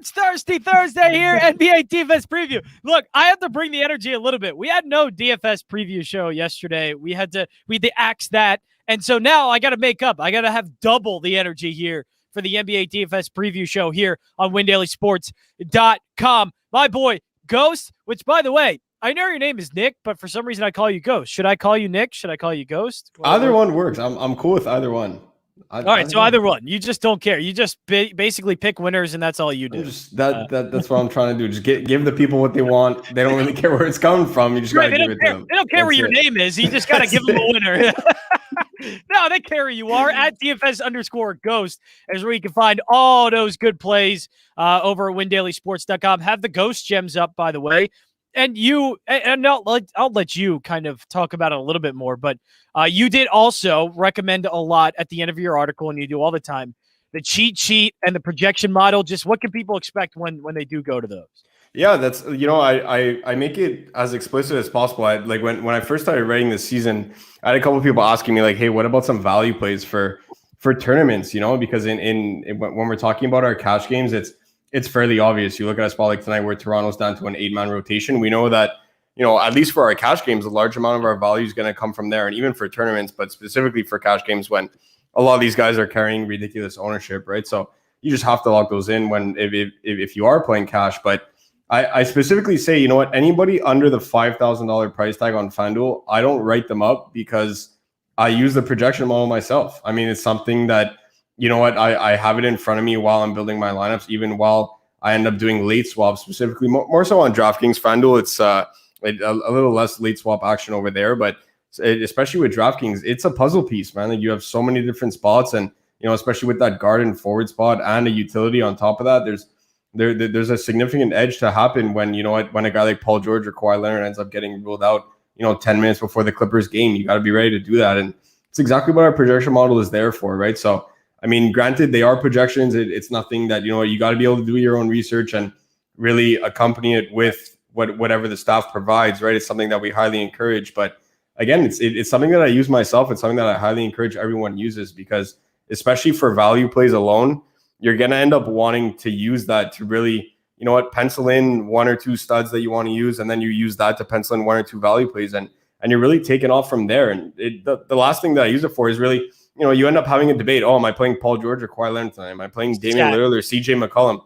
It's Thirsty Thursday here, NBA DFS Preview. Look, I have to bring the energy a little bit. We had no DFS preview show yesterday. We had to axe that. And so now I got to make up. I got to have double the energy here for the NBA DFS Preview show here on WinDailySports.com. My boy, Ghost, which, by the way, I know your name is Nick, but for some reason I call you Ghost. Should I call you Nick? Should I call you Ghost? Either one works. I'm cool with either one. All right, so either one. You just don't care. You just basically pick winners, and that's all you do. That's what I'm trying to do. Just give the people what they want. They don't really care where it's coming from. You just got to give it to them. They don't care where your name is. You just got to give them a winner. No, they care who you are. At DFS_Ghost is where you can find all those good plays over at WinDailySports.com. Have the Ghost gems up, by the way. And I'll let you kind of talk about it a little bit more, but you did also recommend a lot at the end of your article, and you do all the time, the cheat sheet and the projection model. Just what can people expect when they do go to those? Yeah, that's, I make it as explicit as possible. When I first started writing this season, I had a couple of people asking me like, hey, what about some value plays for tournaments? Because when we're talking about our cash games, it's fairly obvious. You look at a spot like tonight where Toronto's down to an 8-man rotation. We know that, at least for our cash games, a large amount of our value is going to come from there. And even for tournaments, but specifically for cash games when a lot of these guys are carrying ridiculous ownership, right? So you just have to lock those in if you are playing cash. But I specifically say, anybody under the $5,000 price tag on FanDuel, I don't write them up because I use the projection model myself. I mean, it's something that, I have it in front of me while I'm building my lineups, even while I end up doing late swaps, specifically more so on DraftKings. FanDuel, it's a little less late swap action over there, but especially with DraftKings, it's a puzzle piece, man. Like you have so many different spots, and especially with that guard and forward spot and a utility on top of that, there's a significant edge to happen when when a guy like Paul George or Kawhi Leonard ends up getting ruled out 10 minutes before the Clippers game. You got to be ready to do that, and it's exactly what our projection model is there for, right? So I mean, granted, they are projections. It's nothing that, you got to be able to do your own research and really accompany it with whatever the staff provides, right? It's something that we highly encourage. But again, it's something that I use myself. It's something that I highly encourage everyone uses because especially for value plays alone, you're going to end up wanting to use that to really, pencil in one or two studs that you want to use. And then you use that to pencil in one or two value plays. And you're really taking off from there. And the last thing that I use it for is really, you end up having a debate. Oh, am I playing Paul George or Kawhi Leonard tonight? Am I playing Damian Lillard or CJ McCollum?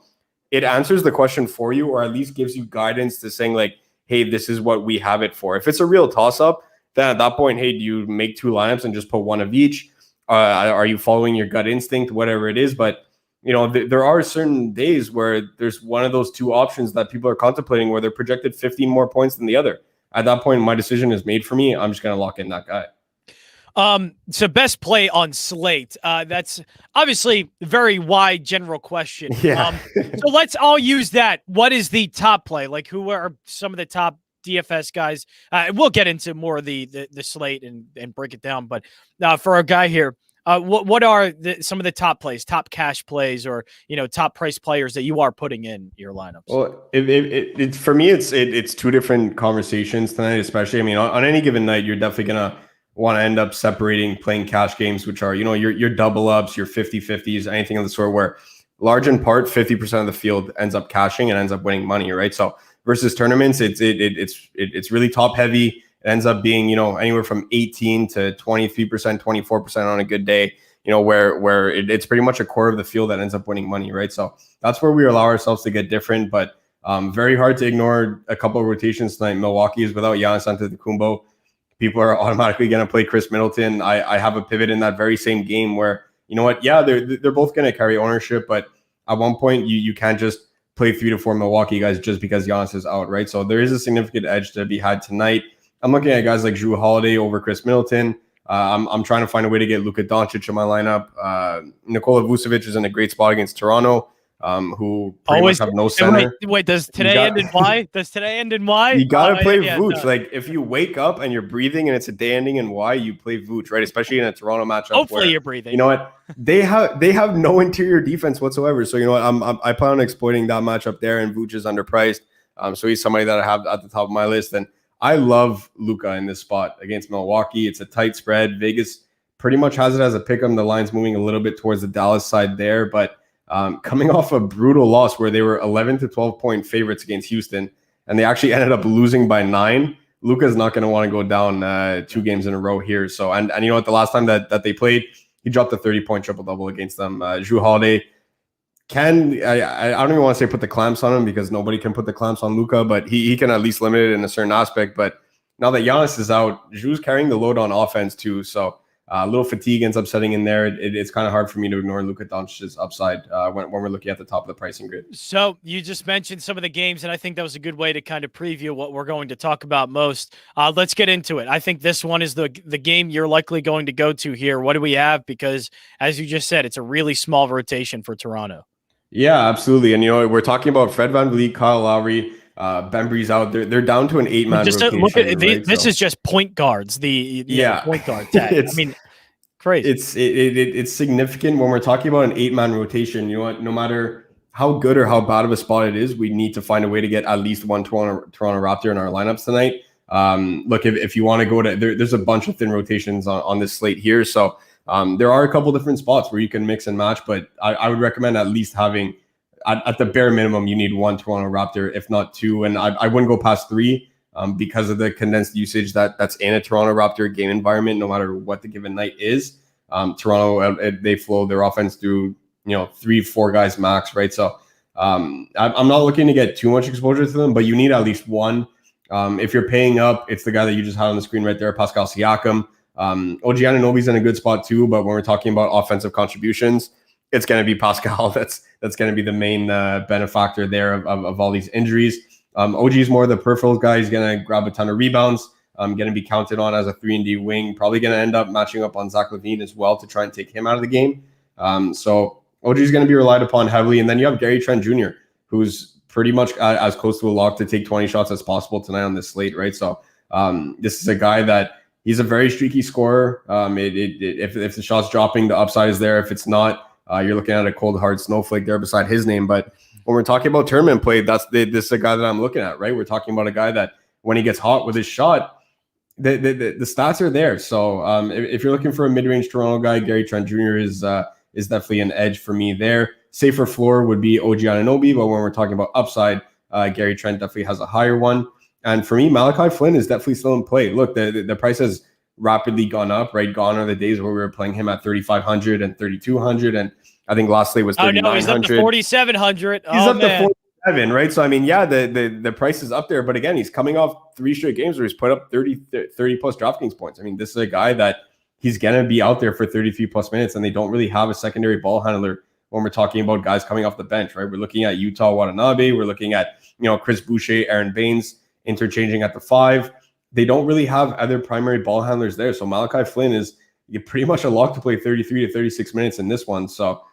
It answers the question for you, or at least gives you guidance to saying like, hey, this is what we have it for. If it's a real toss-up, then at that point, hey, do you make two lineups and just put one of each? Are you following your gut instinct, whatever it is? But, there are certain days where there's one of those two options that people are contemplating where they're projected 15 more points than the other. At that point, my decision is made for me. I'm just going to lock in that guy. So best play on slate. That's obviously a very wide general question. Yeah. So let's all use that. What is the top play? Like who are some of the top DFS guys? We'll get into more of the slate and break it down. But for our guy here, what are some of the top plays, top cash plays, or top price players that you are putting in your lineups? Well, for me, it's two different conversations tonight. Especially, I mean, on any given night, you're definitely gonna want to end up separating playing cash games, which are, your double ups, your 50-50s, anything of the sort where large in part 50% of the field ends up cashing and ends up winning money, right? So versus tournaments, it's really top heavy. It ends up being, anywhere from 18 to 23%, 24% on a good day, where it's pretty much a core of the field that ends up winning money, right? So that's where we allow ourselves to get different, but very hard to ignore a couple of rotations tonight. Milwaukee is without Giannis Antetokounmpo. People are automatically going to play Chris Middleton. I have a pivot in that very same game where, yeah, they're both going to carry ownership, but at one point you can't just play 3 to 4 Milwaukee guys just because Giannis is out, right? So there is a significant edge to be had tonight. I'm looking at guys like Jrue Holiday over Chris Middleton. I'm trying to find a way to get Luka Doncic in my lineup. Nikola Vucevic is in a great spot against Toronto. Who pretty much have no center. Wait, does today end in Y? Does today end in Y? You gotta play Vooch. No. Like if you wake up and you're breathing and it's a day ending in Y, you play Vooch, right? Especially in a Toronto matchup. Hopefully you're breathing. You know what? They have no interior defense whatsoever. So I plan on exploiting that matchup there, and Vooch is underpriced. So he's somebody that I have at the top of my list, and I love Luka in this spot against Milwaukee. It's a tight spread. Vegas pretty much has it as a pick 'em. The line's moving a little bit towards the Dallas side there, but coming off a brutal loss where they were 11 to 12 point favorites against Houston, and they actually ended up losing by 9. Luka's not going to want to go down 2 games in a row here. So, and you know what? The last time that they played, he dropped a 30-point triple-double against them. Jrue Holiday I don't even want to say put the clamps on him, because nobody can put the clamps on Luka, but he can at least limit it in a certain aspect. But now that Giannis is out, Jrue's carrying the load on offense too. So a little fatigue ends up setting in there. It's kind of hard for me to ignore Luka Doncic's upside when we're looking at the top of the pricing grid. So you just mentioned some of the games, and I think that was a good way to kind of preview what we're going to talk about most. Let's get into it. I think this one is the game you're likely going to go to here. What do we have? Because as you just said, it's a really small rotation for Toronto. Yeah, absolutely. And, you know, we're talking about Fred VanVleet, Kyle Lowry, Bembry's out. They're down to an 8-man rotation. Look at this is just point guards. Point guard tag. I mean, crazy. It's significant when we're talking about an 8-man rotation. You know what? No matter how good or how bad of a spot it is, we need to find a way to get at least one Toronto Raptor in our lineups tonight. Look, if you want to go to there's a bunch of thin rotations on this slate here. So there are a couple different spots where you can mix and match, but I would recommend at least having, at the bare minimum, you need one Toronto Raptor, if not 2. And I wouldn't go past 3 because of the condensed usage that's in a Toronto Raptor game environment, no matter what the given night is. Toronto, they flow their offense through, 3-4 guys max, right? So I'm not looking to get too much exposure to them, but you need at least one. If you're paying up, it's the guy that you just had on the screen right there, Pascal Siakam. OG Anunoby's in a good spot too, but when we're talking about offensive contributions, it's going to be Pascal. That's going to be the main benefactor there of all these injuries. OG is more the peripherals guy. He's going to grab a ton of rebounds. Going to be counted on as a 3-and-D wing. Probably going to end up matching up on Zach Levine as well to try and take him out of the game. So OG is going to be relied upon heavily. And then you have Gary Trent Jr., who's pretty much as close to a lock to take 20 shots as possible tonight on this slate, right? So this is a guy that he's a very streaky scorer. If the shot's dropping, the upside is there. If it's not, you're looking at a cold, hard snowflake there beside his name. But when we're talking about tournament play, this is a guy that I'm looking at, right? We're talking about a guy that when he gets hot with his shot, the stats are there. So if you're looking for a mid-range Toronto guy, Gary Trent Jr. is definitely an edge for me there. Safer floor would be OG Anunoby, but when we're talking about upside, Gary Trent definitely has a higher one. And for me, Malachi Flynn is definitely still in play. Look, the price has rapidly gone up, right? Gone are the days where we were playing him at 3,500 and 3,200, and I think last slate was 3,900. Oh, no, he's up to 4,700. He's up to 47, right? So, I mean, yeah, the price is up there, but again, he's coming off 3 straight games where he's put up 30-plus DraftKings points. I mean, this is a guy that he's going to be out there for 33-plus minutes, and they don't really have a secondary ball handler when we're talking about guys coming off the bench, right? We're looking at Utah Watanabe. We're looking at, Chris Boucher, Aaron Baines, interchanging at the 5. They don't really have other primary ball handlers there. So Malachi Flynn is pretty much a lock to play 33 to 36 minutes in this one. So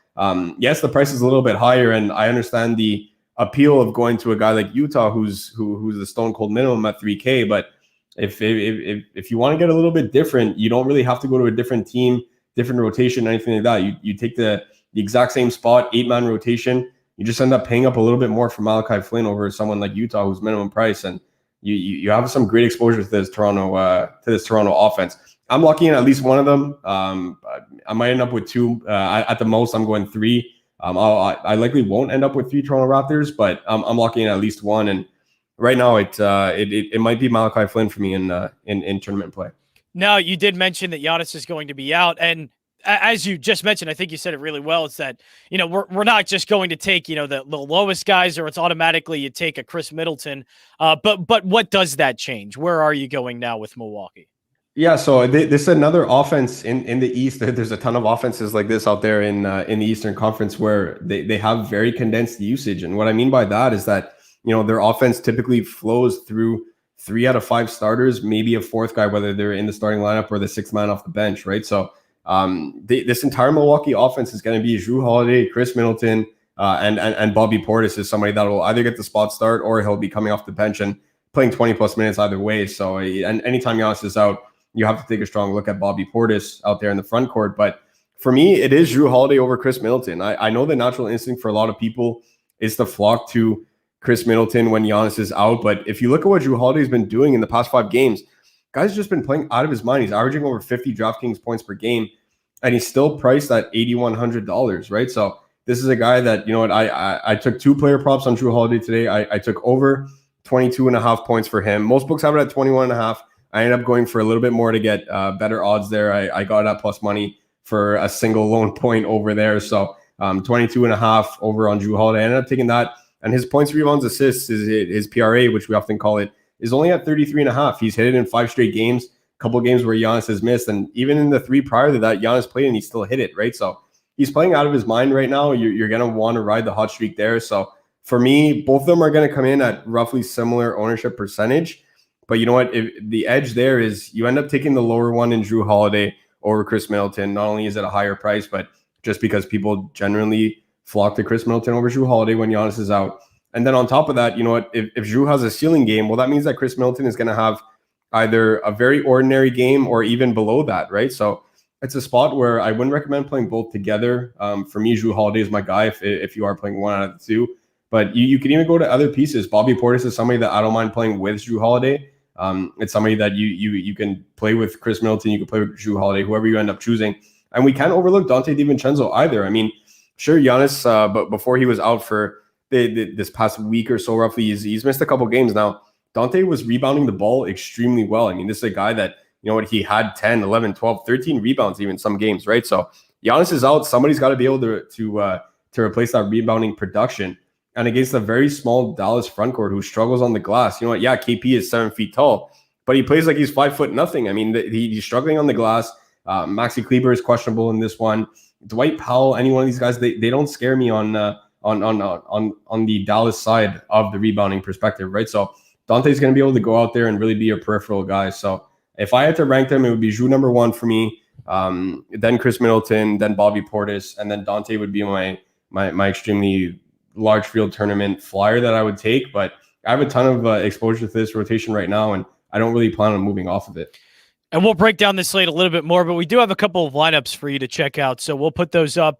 yes, the price is a little bit higher, and I understand the appeal of going to a guy like Utah who's the stone cold minimum at 3K. But if you want to get a little bit different, you don't really have to go to a different team, different rotation, anything like that. You take the exact same spot, 8-man rotation. You just end up paying up a little bit more for Malachi Flynn over someone like Utah who's minimum price, and you have some great exposure to this Toronto offense. I'm locking in at least one of them. I might end up with 2. At the most, I'm going 3. I likely won't end up with 3 Toronto Raptors, but I'm locking in at least one. And right now, it might be Malachi Flynn for me in tournament play. Now, you did mention that Giannis is going to be out, and as you just mentioned, I think you said it really well. It's that, we're not just going to take, the lowest guys, or it's automatically you take a Chris Middleton. But what does that change? Where are you going now with Milwaukee? Yeah, so this is another offense in the East. There's a ton of offenses like this out there in the Eastern Conference where they have very condensed usage. And what I mean by that is that, their offense typically flows through 3 out of 5 starters, maybe a 4th guy, whether they're in the starting lineup or the 6th man off the bench, right? So this entire Milwaukee offense is going to be Jrue Holiday, Chris Middleton, and Bobby Portis is somebody that will either get the spot start or he'll be coming off the bench and playing 20-plus minutes either way. So and anytime Giannis is out, you have to take a strong look at Bobby Portis out there in the front court. But for me, it is Jrue Holiday over Chris Middleton. I know the natural instinct for a lot of people is to flock to Chris Middleton when Giannis is out. But if you look at what Jrue Holiday has been doing in the past 5 games, guy's just been playing out of his mind. He's averaging over 50 DraftKings points per game, and he's still priced at $8,100, right? So this is a guy that, you know what, I took 2 player props on Drew Holiday today. I took over 22.5 points for him. Most books have it at 21.5. I ended up going for a little bit more to get better odds there. I got it at plus money for a single lone point over there. So 22.5 over on Drew Holiday. I ended up taking that. And his points, rebounds, assists, his PRA, which we often call it, is only at 33.5. He's hit it in 5 straight games, a couple of games where Giannis has missed. And even in the 3 prior to that, Giannis played and he still hit it, right? So he's playing out of his mind right now. You're going to want to ride the hot streak there. So for me, both of them are going to come in at roughly similar ownership percentage. But you know what? The edge there is you end up taking the lower one in Drew Holiday over Chris Middleton. Not only is it a higher price, but just because people generally flock to Chris Middleton over Drew Holiday when Giannis is out. And then on top of that, you know what? If Drew has a ceiling game, well, that means that Chris Middleton is going to have either a very ordinary game or even below that, right? So it's a spot where I wouldn't recommend playing both together. For me, Drew Holiday is my guy if you are playing one out of the two. But you can even go to other pieces. Bobby Portis is somebody that I don't mind playing with Drew Holiday. It's somebody that you can play with Chris Middleton. You can play with Drew Holiday, whoever you end up choosing. And we can't overlook Dante DiVincenzo either. I mean, sure, Giannis, but before he was out for this past week or so roughly, he's missed a couple games now. Dante was rebounding the ball extremely well. I mean, this is a guy that, you know what, he had 10, 11, 12, 13 rebounds even some games, right? So Giannis is out. Somebody's got to be able to replace that rebounding production. And against a very small Dallas frontcourt who struggles on the glass, you know what? Yeah, KP is 7 feet tall, but he plays like he's 5'0". I mean, he's struggling on the glass. Maxi Kleber is questionable in this one. Dwight Powell, any one of these guys, they don't scare me on the Dallas side of the rebounding perspective, right? So Dante's going to be able to go out there and really be a peripheral guy. So if I had to rank them, it would be Drew number 1 for me, then Chris Middleton, then Bobby Portis, and then Dante would be my extremely large field tournament flyer that I would take. But I have a ton of exposure to this rotation right now, and I don't really plan on moving off of it. And we'll break down this slate a little bit more, but we do have a couple of lineups for you to check out. So we'll put those up.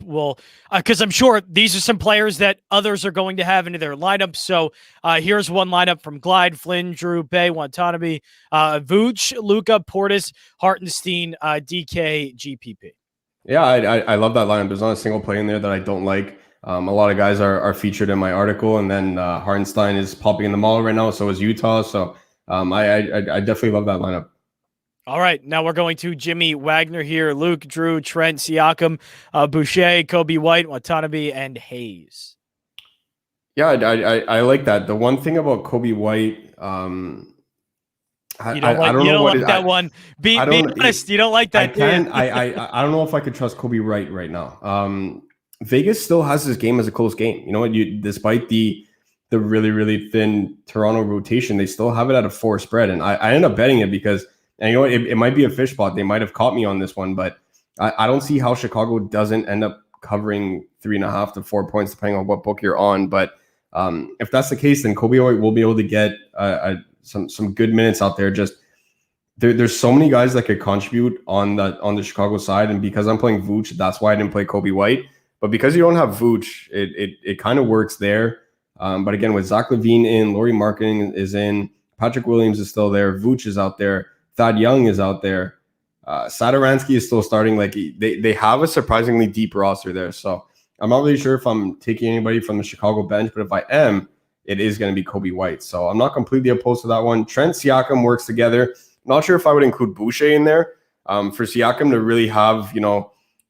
Because I'm sure these are some players that others are going to have into their lineups. So here's one lineup from Glide, Flynn, Drew, Bay, Watanabe, Vooch, Luka, Portis, Hartenstein, DK, GPP. Yeah, I love that lineup. There's not a single play in there that I don't like. A lot of guys are featured in my article, and then Hartenstein is popping in the mall right now. So is Utah. So I definitely love that lineup. All right, now we're going to Jimmy Wagner here. Luke, Drew, Trent, Siakam, Boucher, Kobe White, Watanabe, and Hayes. Yeah, I like that. The one thing about Kobe White, I don't like that one. Be honest, you don't like that. I don't know if I could trust Kobe right now. Vegas still has this game as a close game. You know what? Despite the really, really thin Toronto rotation, they still have it at a 4 spread. And I ended up betting it because, and you know what, it might be a fish spot. They might have caught me on this one, but I don't see how Chicago doesn't end up covering 3.5 to 4 points, depending on what book you're on. But if that's the case, then Kobe White will be able to get some good minutes out there. Just there's so many guys that could contribute on the Chicago side. And because I'm playing Vooch, that's why I didn't play Kobe White. But because you don't have Vooch, it kind of works there. But again, with Zach Levine in, Lauri Markkanen is in, Patrick Williams is still there, Vooch is out there, Thad Young is out there, Satoransky is still starting. Like they have a surprisingly deep roster there. So I'm not really sure if I'm taking anybody from the Chicago bench, but if I am, it is going to be Kobe White. So I'm not completely opposed to that one. Trent, Siakam works together. Not sure if I would include Boucher in there. For Siakam to really have,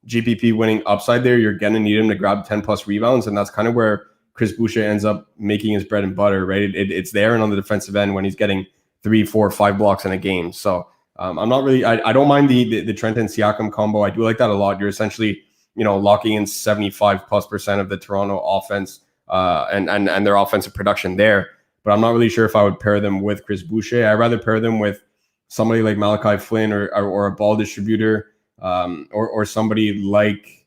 GPP winning upside there, you're going to need him to grab 10 plus rebounds. And that's kind of where Chris Boucher ends up making his bread and butter, right? It's there and on the defensive end when he's getting 3, 4, 5 blocks in a game. So I'm not really, I don't mind the Trent and Siakam combo. I do like that a lot. You're essentially, locking in 75+% of the Toronto offense and their offensive production there. But I'm not really sure if I would pair them with Chris Boucher. I'd rather pair them with somebody like Malachi Flynn or a ball distributor. Or somebody like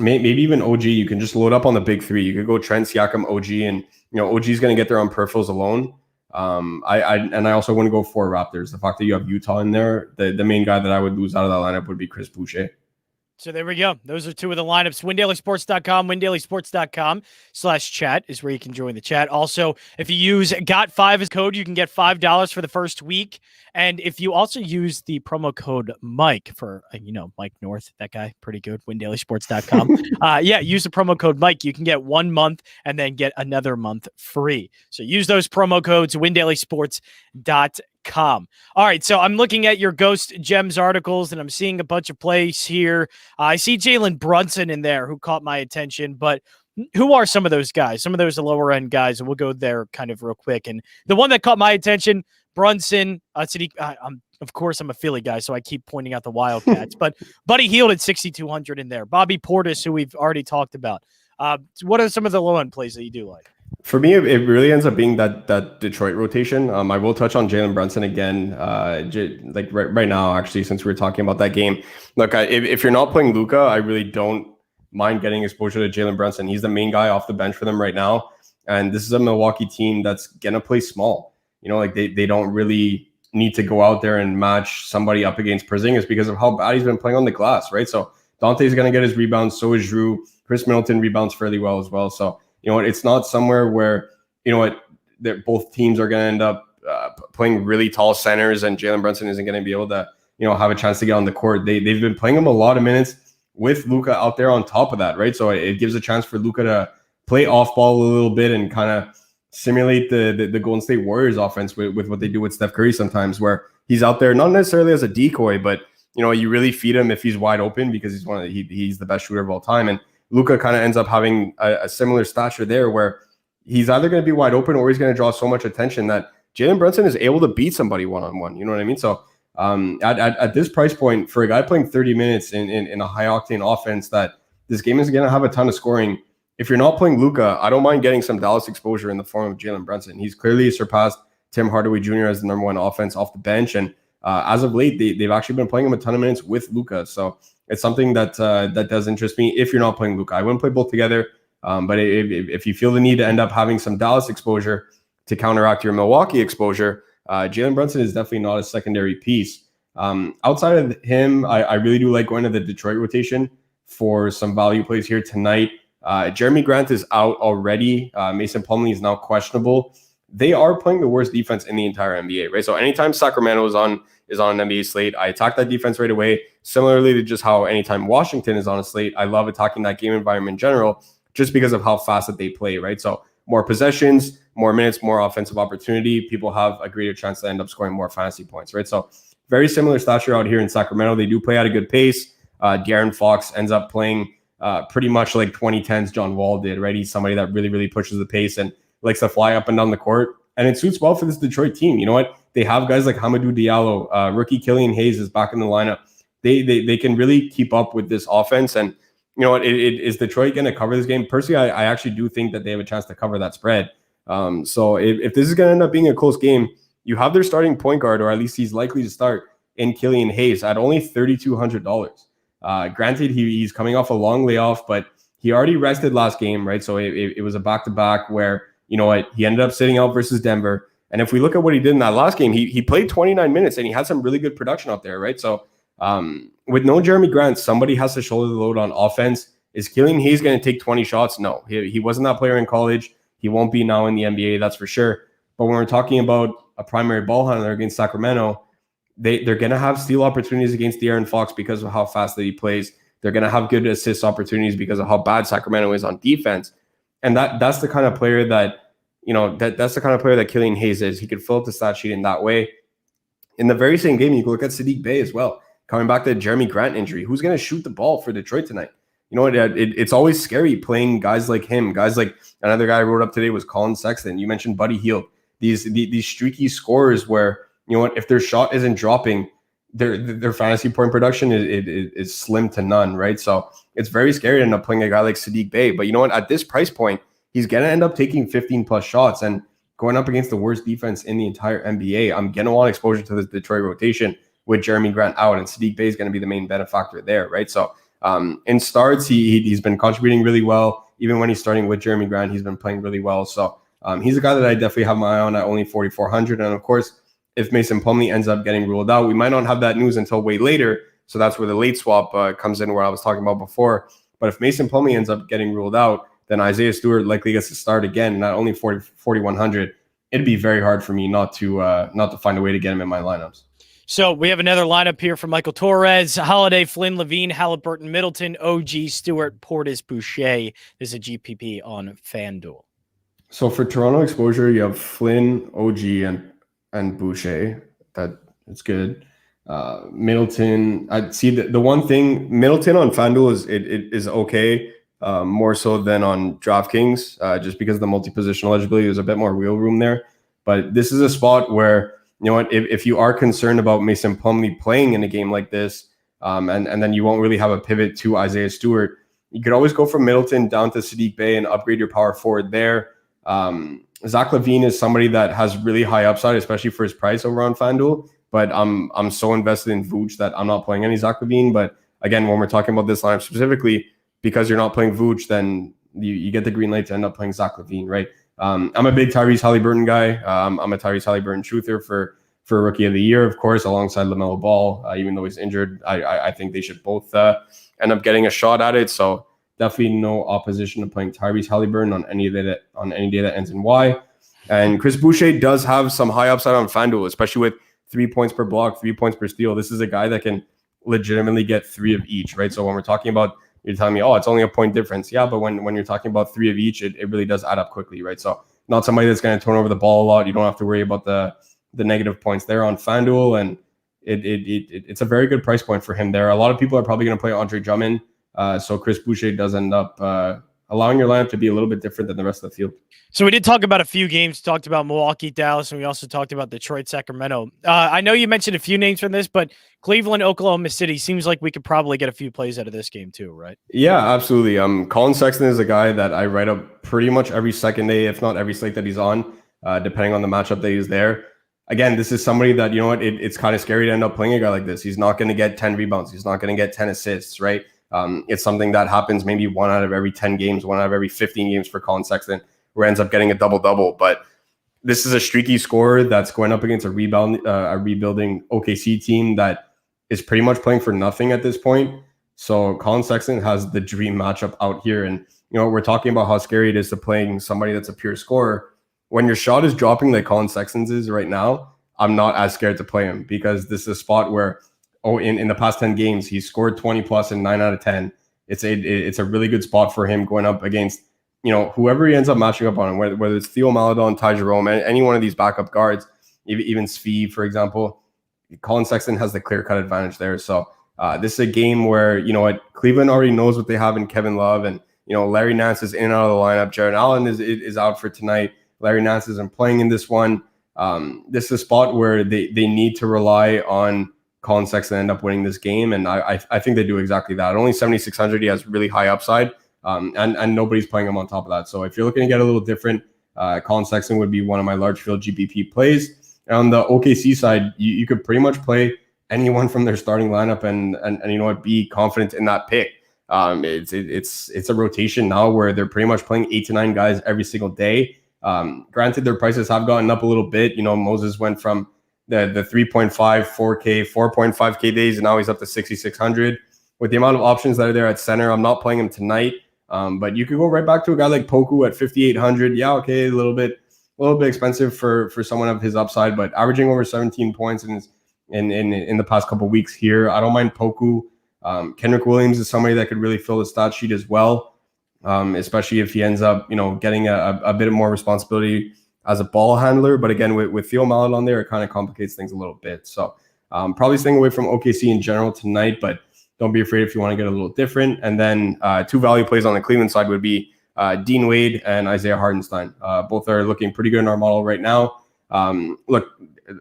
maybe even OG. You can just load up on the big 3. You could go Trent, Siakam, OG, and OG is going to get there on peripherals alone. I also want to go for Raptors. The fact that you have Utah in there, the main guy that I would lose out of that lineup would be Chris Boucher. So there we go. Those are two of the lineups. WinDailySports.com, WinDailySports.com/chat is where you can join the chat. Also, if you use GOT5 as code, you can get $5 for the first week. And if you also use the promo code Mike for, Mike North, that guy, pretty good, WinDailySports.com. Use the promo code Mike. You can get 1 month and then get another month free. So use those promo codes, WinDailySports.com. All right, so I'm looking at your Ghost Gems articles, and I'm seeing a bunch of plays here. I see Jalen Brunson in there who caught my attention, but who are some of those guys? Some of those lower-end guys, and we'll go there kind of real quick. And the one that caught my attention, Brunson, of course, I'm a Philly guy, so I keep pointing out the Wildcats, but Buddy Hield at 6,200 in there. Bobby Portis, who we've already talked about. What are some of the low-end plays that you do like? For me, it really ends up being that Detroit rotation. I will touch on Jalen Brunson again, right now, actually, since we were talking about that game. Look, if you're not playing Luka, I really don't mind getting exposure to Jalen Brunson. He's the main guy off the bench for them right now. And this is a Milwaukee team that's going to play small. They don't really need to go out there and match somebody up against Porzingis because of how bad he's been playing on the glass, right? So Dante's going to get his rebounds. So is Drew. Chris Middleton rebounds fairly well as well. So, it's not somewhere where, that both teams are going to end up playing really tall centers and Jalen Brunson isn't going to be able to, have a chance to get on the court. They've been playing him a lot of minutes with Luka out there on top of that, right? So it gives a chance for Luka to play off ball a little bit and kind of simulate the Golden State Warriors offense with what they do with Steph Curry sometimes, where he's out there, not necessarily as a decoy, but, you really feed him if he's wide open because he's the best shooter of all time. And Luka kind of ends up having a similar stature there where he's either going to be wide open or he's going to draw so much attention that Jalen Brunson is able to beat somebody one-on-one. You know what I mean? So at this price point, for a guy playing 30 minutes in a high-octane offense, that this game is going to have a ton of scoring. If you're not playing Luka, I don't mind getting some Dallas exposure in the form of Jalen Brunson. He's clearly surpassed Tim Hardaway Jr. as the number one offense off the bench. And as of late, they've actually been playing him a ton of minutes with Luka. So it's something that does interest me if you're not playing Luka. I wouldn't play both together, but if you feel the need to end up having some Dallas exposure to counteract your Milwaukee exposure, Jalen Brunson is definitely not a secondary piece. Outside of him, I really do like going to the Detroit rotation for some value plays here tonight. Jeremy Grant is out already. Mason Plumlee is now questionable. They are playing the worst defense in the entire NBA, right? So anytime Sacramento is on an NBA slate, I attack that defense right away. Similarly to just how anytime Washington is on a slate, I love attacking that game environment in general, just because of how fast that they play, right? So more possessions, more minutes, more offensive opportunity. People have a greater chance to end up scoring more fantasy points, right? So very similar stature out here in Sacramento. They do play at a good pace. De'Aaron Fox ends up playing pretty much like 2010's John Wall did, right? He's somebody that really, really pushes the pace and likes to fly up and down the court. And it suits well for this Detroit team. You know what? They have guys like Hamidou Diallo. Rookie Killian Hayes is back in the lineup. They can really keep up with this offense. And you know what? Is Detroit going to cover this game? Personally, I actually do think that they have a chance to cover that spread. So if this is going to end up being a close game, you have their starting point guard, or at least he's likely to start, in Killian Hayes at only $3,200. Granted, he's coming off a long layoff, but he already rested last game, right? So it was a back-to-back where, you know what, he ended up sitting out versus Denver. And if we look at what he did in that last game, he played 29 minutes and he had some really good production out there, right? So with no Jeremy Grant, somebody has to shoulder the load on offense. Is Killian Hayes going to take 20 shots? No, he wasn't that player in college. He won't be now in the NBA, that's for sure. But when we're talking about a primary ball handler against Sacramento, they're going to have steal opportunities against De'Aaron Fox because of how fast that he plays. They're going to have good assist opportunities because of how bad Sacramento is on defense. And that's the kind of player that, you know, that's the kind of player that Killian Hayes is. He could fill up the stat sheet in that way. In the very same game, you can look at Saddiq Bey as well. Coming back to the Jeremy Grant injury, who's going to shoot the ball for Detroit tonight? You know, it's always scary playing guys like him. Guys like another guy I wrote up today was Colin Sexton. You mentioned Buddy Hield. These streaky scorers where, you know what, if their shot isn't dropping, their fantasy point production is slim to none, right? So it's very scary to end up playing a guy like Saddiq Bey. But you know what? At this price point, he's going to end up taking 15-plus shots and going up against the worst defense in the entire NBA. I'm going to want exposure to this Detroit rotation with Jeremy Grant out, and Saddiq Bey is going to be the main benefactor there, right? So in starts, he's been contributing really well. Even when he's starting with Jeremy Grant, he's been playing really well. So he's a guy that I definitely have my eye on at only 4,400. And of course, if Mason Plumlee ends up getting ruled out, we might not have that news until way later. So that's where the late swap comes in, where I was talking about before. But if Mason Plumlee ends up getting ruled out, then Isaiah Stewart likely gets to start again, not only 4,100. It'd be very hard for me not to find a way to get him in my lineups. So we have another lineup here from Michael Torres, Holiday, Flynn, Levine, Halliburton, Middleton, OG, Stewart, Portis, Boucher. This is a GPP on FanDuel. So for Toronto exposure, you have Flynn, OG, and Boucher. That's good. Middleton, I'd see the one thing, Middleton on FanDuel is okay, more so than on DraftKings, just because the multi-position eligibility is a bit more wheel room there. But this is a spot where, you know what, if you are concerned about Mason Plumlee playing in a game like this, and then you won't really have a pivot to Isaiah Stewart, you could always go from Middleton down to Sadiq Bey and upgrade your power forward there. Zach Levine is somebody that has really high upside, especially for his price over on FanDuel. But I'm so invested in Vooch that I'm not playing any Zach Levine. But again, when we're talking about this lineup specifically, because you're not playing Vooch, then you get the green light to end up playing Zach Levine, right? I'm a big Tyrese Halliburton guy. I'm a Tyrese Halliburton truther for Rookie of the Year, of course, alongside LaMelo Ball. Even though he's injured, I think they should both end up getting a shot at it. So definitely no opposition to playing Tyrese Halliburton on any day that ends in Y. And Chris Boucher does have some high upside on FanDuel, especially with 3 points per block, 3 points per steal. This is a guy that can legitimately get 3 of each, right? So when we're talking about, you're telling me, oh, it's only a point difference. Yeah, but when you're talking about 3 of each, it really does add up quickly, right? So not somebody that's going to turn over the ball a lot. You don't have to worry about the negative points there on FanDuel, and it's a very good price point for him there. A lot of people are probably going to play Andre Drummond, so Chris Boucher does end up allowing your lineup to be a little bit different than the rest of the field. So we did talk about a few games, talked about Milwaukee, Dallas, and we also talked about Detroit, Sacramento. I know you mentioned a few names from this, but Cleveland, Oklahoma City seems like we could probably get a few plays out of this game too, right? Yeah, absolutely. Colin Sexton is a guy that I write up pretty much every second day, if not every slate that he's on, depending on the matchup that he's there. Again, this is somebody that, you know what, it's kind of scary to end up playing a guy like this. He's not going to get 10 rebounds. He's not going to get 10 assists, right? It's something that happens maybe 1 out of every 10 games, 1 out of every 15 games for Colin Sexton, where ends up getting a double-double. But this is a streaky scorer that's going up against a rebuilding OKC team that is pretty much playing for nothing at this point. So Colin Sexton has the dream matchup out here. And, you know, we're talking about how scary it is to playing somebody that's a pure scorer. When your shot is dropping like Colin Sexton's is right now, I'm not as scared to play him, because this is a spot where, in the past 10 games, he's scored 20 plus in 9 out of 10. It's a really good spot for him going up against, you know, whoever he ends up matching up on, whether it's Theo Maledon, Ty Jerome, any one of these backup guards, even Svi, for example. Colin Sexton has the clear-cut advantage there. So this is a game where, you know what, Cleveland already knows what they have in Kevin Love, and, you know, Larry Nance is in and out of the lineup. Jared Allen is out for tonight. Larry Nance isn't playing in this one. This is a spot where they need to rely on Colin Sexton end up winning this game, and I think they do exactly that. At only 7,600, he has really high upside, and nobody's playing him on top of that. So if you're looking to get a little different, Colin Sexton would be one of my large field GPP plays. And on the OKC side, you could pretty much play anyone from their starting lineup, and you know what, be confident in that pick. It's a rotation now where they're pretty much playing 8 to 9 guys every single day. Granted, their prices have gotten up a little bit. You know, Moses went from the 3.5, 4K, 4.5K days, and now he's up to 6,600. With the amount of options that are there at center, I'm not playing him tonight. But you could go right back to a guy like Poku at 5,800. Yeah, okay, a little bit expensive for someone of his upside, but averaging over 17 points in the past couple of weeks here, I don't mind Poku. Kendrick Williams is somebody that could really fill the stat sheet as well, especially if he ends up, you know, getting a bit more responsibility as a ball handler. But again, with Theo Maledon there, it kind of complicates things a little bit. So probably staying away from OKC in general tonight, but don't be afraid if you want to get a little different. And then 2 value plays on the Cleveland side would be Dean Wade and Isaiah Hartenstein. Both are looking pretty good in our model right now. Look,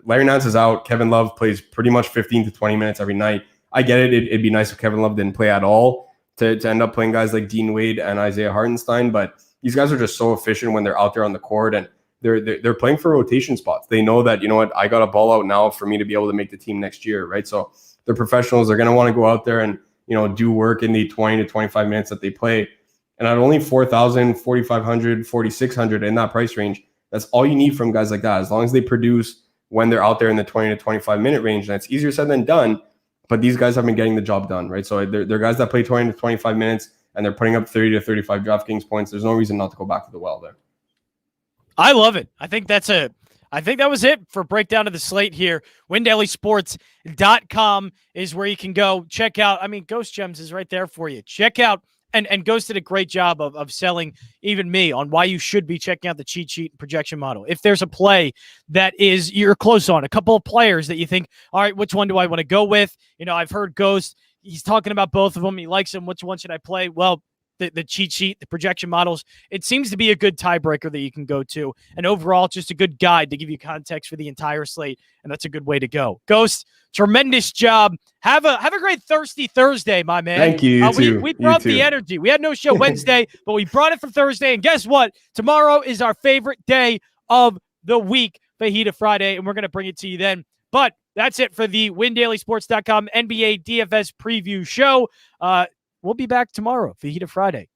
Larry Nance is out. Kevin Love plays pretty much 15 to 20 minutes every night. I get it. It'd be nice if Kevin Love didn't play at all to end up playing guys like Dean Wade and Isaiah Hartenstein, but these guys are just so efficient when they're out there on the court, and they're playing for rotation spots. They know that, you know what, I got a ball out now for me to be able to make the team next year, right? So they're professionals. They're going to want to go out there and, you know, do work in the 20 to 25 minutes that they play. And at only 4,000, 4,500, 4,600 in that price range, that's all you need from guys like that. As long as they produce when they're out there in the 20 to 25 minute range, and it's easier said than done. but these guys have been getting the job done, right? So they're guys that play 20 to 25 minutes and they're putting up 30 to 35 DraftKings points. There's no reason not to go back to the well there. I love it. I think that was it for breakdown of the slate here. WinDailySports.com is where you can go check out. I mean, Ghost Gems is right there for you. Check out, and Ghost did a great job of selling even me on why you should be checking out the cheat sheet and projection model. If there's a play that you're close on, a couple of players that you think, all right, which one do I want to go with? I've heard Ghost, he's talking about both of them. He likes them. Which one should I play? Well, the cheat sheet, the projection models, it seems to be a good tiebreaker that you can go to. And overall, just a good guide to give you context for the entire slate. And that's a good way to go. Ghost, tremendous job. Have a great Thirsty Thursday, my man. Thank you. We brought the energy. We had no show Wednesday, but we brought it for Thursday. And guess what? Tomorrow is our favorite day of the week, Fajita Friday, and we're going to bring it to you then. But that's it for the WinDailySports.com NBA DFS Preview show. We'll be back tomorrow, Fajita Friday.